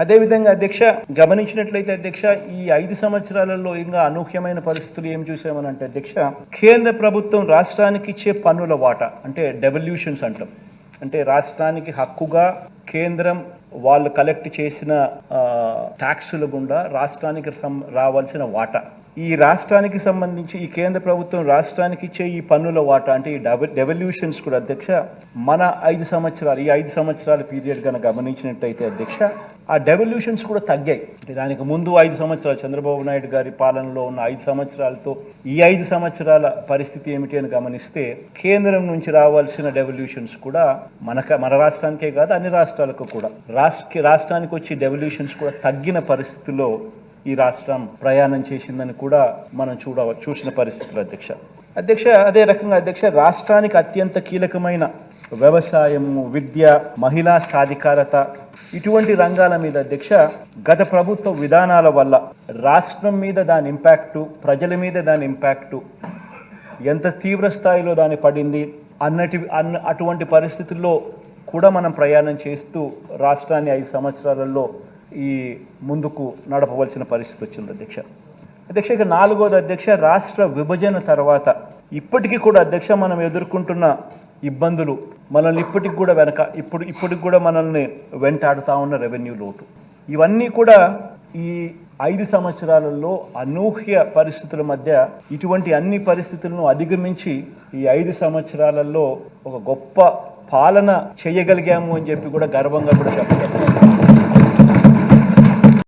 అదేవిధంగా అధ్యక్ష గమనించినట్లయితే అధ్యక్ష ఈ 5 సంవత్సరాలలో ఇంకా అనూహ్యమైన పరిస్థితులు ఏం చూసామనంటే అధ్యక్ష కేంద్ర ప్రభుత్వం రాష్ట్రానికి ఇచ్చే పన్నుల వాటా అంటే డెవల్యూషన్స్ అంటాం. అంటే రాష్ట్రానికి హక్కుగా కేంద్రం వాళ్ళు కలెక్ట్ చేసిన ట్యాక్సుల గుండా రాష్ట్రానికి రావాల్సిన వాటా, ఈ రాష్ట్రానికి సంబంధించి ఈ కేంద్ర ప్రభుత్వం రాష్ట్రానికి ఇచ్చే ఈ పన్నుల వాటా అంటే ఈ డెవల్యూషన్స్ కూడా అధ్యక్ష మన 5 సంవత్సరాల పీరియడ్ కనుక గమనించినట్టయితే అధ్యక్ష ఆ డెవల్యూషన్స్ కూడా తగ్గాయి. అంటే దానికి ముందు 5 సంవత్సరాలు చంద్రబాబు నాయుడు గారి పాలనలో ఉన్న 5 సంవత్సరాలతో ఈ 5 సంవత్సరాల పరిస్థితి ఏమిటి అని గమనిస్తే కేంద్రం నుంచి రావాల్సిన డెవల్యూషన్స్ కూడా మన రాష్ట్రానికే కాదు అన్ని రాష్ట్రాలకు కూడా రాష్ట్రానికి వచ్చే డెవల్యూషన్స్ కూడా తగ్గిన పరిస్థితుల్లో ఈ రాష్ట్రం ప్రయాణం చేసిందని కూడా మనం చూసిన పరిస్థితులు అధ్యక్ష. అదే రకంగా అధ్యక్ష రాష్ట్రానికి అత్యంత కీలకమైన వ్యవసాయము, విద్య, మహిళా సాధికారత ఇటువంటి రంగాల మీద అధ్యక్ష గత ప్రభుత్వ విధానాల వల్ల రాష్ట్రం మీద దాని ఇంపాక్టు, ప్రజల మీద దాని ఇంపాక్టు ఎంత తీవ్ర స్థాయిలో దాని పడింది అటువంటి పరిస్థితుల్లో కూడా మనం ప్రయాణం చేస్తూ రాష్ట్రాన్ని 5 సంవత్సరాలలో ఈ ముందుకు నడపవలసిన పరిస్థితి వచ్చింది అధ్యక్ష. ఇక 4వది అధ్యక్ష రాష్ట్ర విభజన తర్వాత ఇప్పటికీ కూడా అధ్యక్ష మనం ఎదుర్కొంటున్న ఇబ్బందులు మనల్ని ఇప్పటికి కూడా మనల్ని వెంటాడుతూ ఉన్న రెవెన్యూ లోటు, ఇవన్నీ కూడా ఈ 5 సంవత్సరాలలో అనూహ్య పరిస్థితుల మధ్య ఇటువంటి అన్ని పరిస్థితులను అధిగమించి ఈ 5 సంవత్సరాలలో ఒక గొప్ప పాలన చేయగలిగాము అని చెప్పి కూడా గర్వంగా కూడా చెప్పగలం.